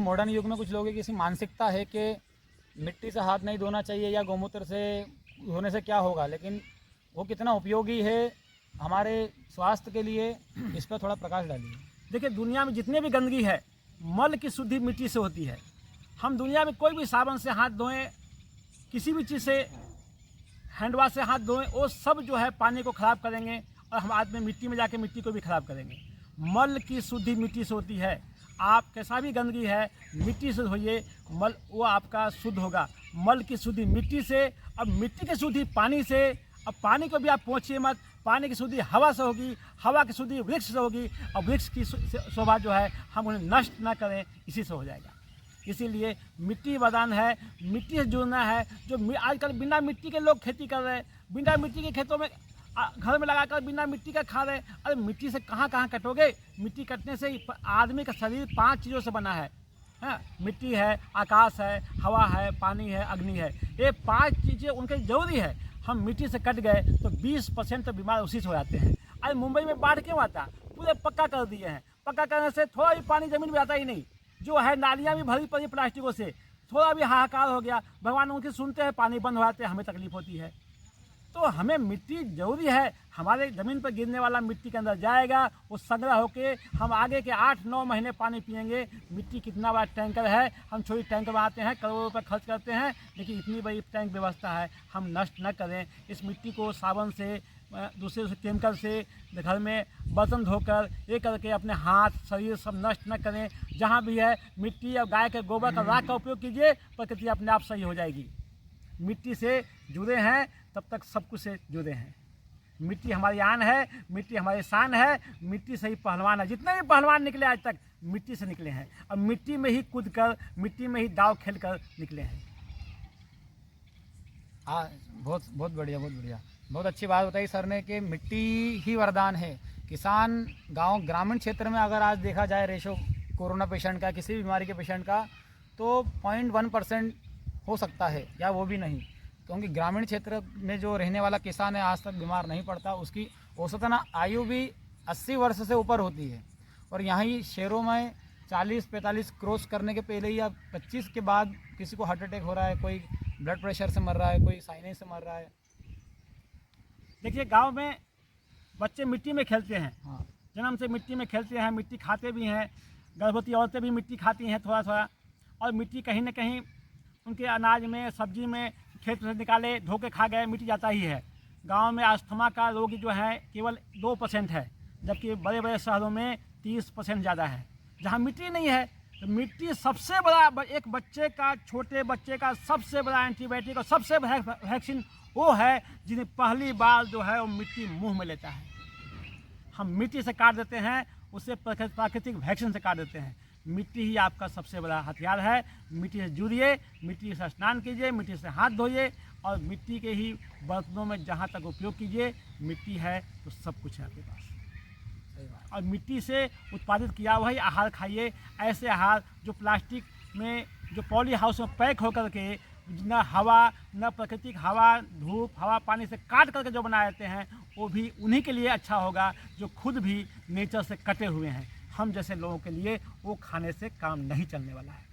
Modern युग में कुछ लोगों की ऐसी मानसिकता है कि मिट्टी से हाथ नहीं धोना चाहिए या गौमूत्र से धोने से क्या होगा, लेकिन वो कितना उपयोगी है हमारे स्वास्थ्य के लिए, इस पर थोड़ा प्रकाश डालिए। देखिए, दुनिया में जितने भी गंदगी है, मल की शुद्धि मिट्टी से होती है। हम दुनिया में कोई भी साबुन से हाथ धोएं, किसी भी चीज़ से हैंड वाश से हाथ धोएं, वो सब जो है पानी को ख़राब करेंगे और हम बाद में मिट्टी में जाके मिट्टी को भी ख़राब करेंगे। मल की शुद्धि मिट्टी से होती है। आप कैसा भी गंदगी है मिट्टी से धोइए, मल वो आपका शुद्ध होगा। मल की शुद्धि मिट्टी से, अब मिट्टी की शुद्धि पानी से। अब पानी को भी आप पहुँचिए मत, पानी की शुद्धि हवा से होगी, हवा की शुद्धि वृक्ष से होगी, और वृक्ष की शोभा जो है हम उन्हें नष्ट ना करें, इसी से हो जाएगा। इसीलिए मिट्टी वरदान है, मिट्टी से जुड़ना है। जो आजकल बिना मिट्टी के लोग खेती कर रहे हैं, बिना मिट्टी के खेतों में घर में लगाकर बिना मिट्टी का खा रहे हैं। अरे मिट्टी से कहाँ कहाँ कटोगे? मिट्टी कटने से आदमी का शरीर 5 चीज़ों से बना है। मिट्टी है, आकाश है, हवा है, पानी है, अग्नि है। ये 5 चीज़ें उनके जरूरी है। हम मिट्टी से कट गए तो 20% तो बीमार उसी से हो जाते हैं। अरे मुंबई में बाढ़ क्यों आता? पूरे पक्का कर दिए हैं। पक्का करने से थोड़ा भी पानी ज़मीन में आता ही नहीं। जो है नालियाँ भी भरी पड़ी प्लास्टिकों से, थोड़ा भी हाहाकार हो गया, भगवान उनकी सुनते हैं, पानी बंद हो जाते हैं, हमें तकलीफ होती है। तो हमें मिट्टी ज़रूरी है। हमारे ज़मीन पर गिरने वाला मिट्टी के अंदर जाएगा, वो संग्रह होके हम आगे के 8-9 महीने पानी पिएंगे। मिट्टी कितना बड़ा टैंकर है, हम छोटी टैंकर बनाते हैं, करोड़ों रुपये खर्च करते हैं, लेकिन इतनी बड़ी टैंक व्यवस्था है, हम नष्ट न करें। इस मिट्टी को साबुन से, दूसरे केमिकल से, घर में बर्तन धोकर ये करके अपने हाथ शरीर सब नष्ट न करें। जहाँ भी है मिट्टी और गाय के गोबर का राख का उपयोग कीजिए, प्रकृति अपने आप सही हो जाएगी। मिट्टी से जुड़े हैं तब तक सब कुछ से जुड़े हैं। मिट्टी हमारी आन है, मिट्टी हमारी शान है, मिट्टी से ही पहलवान है। जितने भी पहलवान निकले आज तक मिट्टी से निकले हैं, और मिट्टी में ही कूद कर, मिट्टी में ही दाव खेल कर निकले हैं। बहुत बहुत बढ़िया, बहुत बढ़िया, बहुत अच्छी बात बताई सर ने कि मिट्टी ही वरदान है। किसान ग्रामीण क्षेत्र में अगर आज देखा जाए रेशो कोरोना पेशेंट का, किसी भी बीमारी के पेशेंट का, तो 0.1% हो सकता है, या वो भी नहीं, क्योंकि ग्रामीण क्षेत्र में जो रहने वाला किसान है आज तक बीमार नहीं पड़ता। उसकी औसतन आयु भी 80 वर्ष से ऊपर होती है। और यहाँ ही शहरों में 40-45 क्रॉस करने के पहले या 25 के बाद किसी को हार्ट अटैक हो रहा है, कोई ब्लड प्रेशर से मर रहा है, कोई साइनस से मर रहा है। देखिए, गांव में बच्चे मिट्टी में खेलते हैं। हाँ, जन्म से मिट्टी में खेलते हैं, मिट्टी खाते भी हैं। गर्भवती औरतें भी मिट्टी खाती हैं थोड़ा थोड़ा। और मिट्टी कहीं ना कहीं उनके अनाज में, सब्जी में, खेत से निकाले, धो के खा गए, मिट्टी जाता ही है। गांव में अस्थमा का रोगी जो है केवल 2% है, जबकि बड़े बड़े शहरों में 30% ज़्यादा है। जहाँ मिट्टी नहीं है, तो मिट्टी सबसे बड़ा, एक बच्चे का, छोटे बच्चे का सबसे बड़ा एंटीबायोटिक और सबसे बड़ा वैक्सीन वो है जिन्हें पहली बार जो है वो मिट्टी मुंह में लेता है। हम मिट्टी से काट देते हैं, उससे प्राकृतिक वैक्सीन से काट देते हैं। मिट्टी ही आपका सबसे बड़ा हथियार है। मिट्टी से जुड़िए, मिट्टी से स्नान कीजिए, मिट्टी से हाथ धोइए, और मिट्टी के ही बर्तनों में जहाँ तक उपयोग कीजिए। मिट्टी है तो सब कुछ है आपके पास। और मिट्टी से उत्पादित किया हुआ ही आहार खाइए। ऐसे आहार जो प्लास्टिक में, जो पॉली हाउस में पैक होकर के न हवा, न प्राकृतिक हवा, धूप, हवा, पानी से काट करके जो बनाए जाते हैं, वो भी उन्हीं के लिए अच्छा होगा जो खुद भी नेचर से कटे हुए हैं। हम जैसे लोगों के लिए वो खाने से काम नहीं चलने वाला है।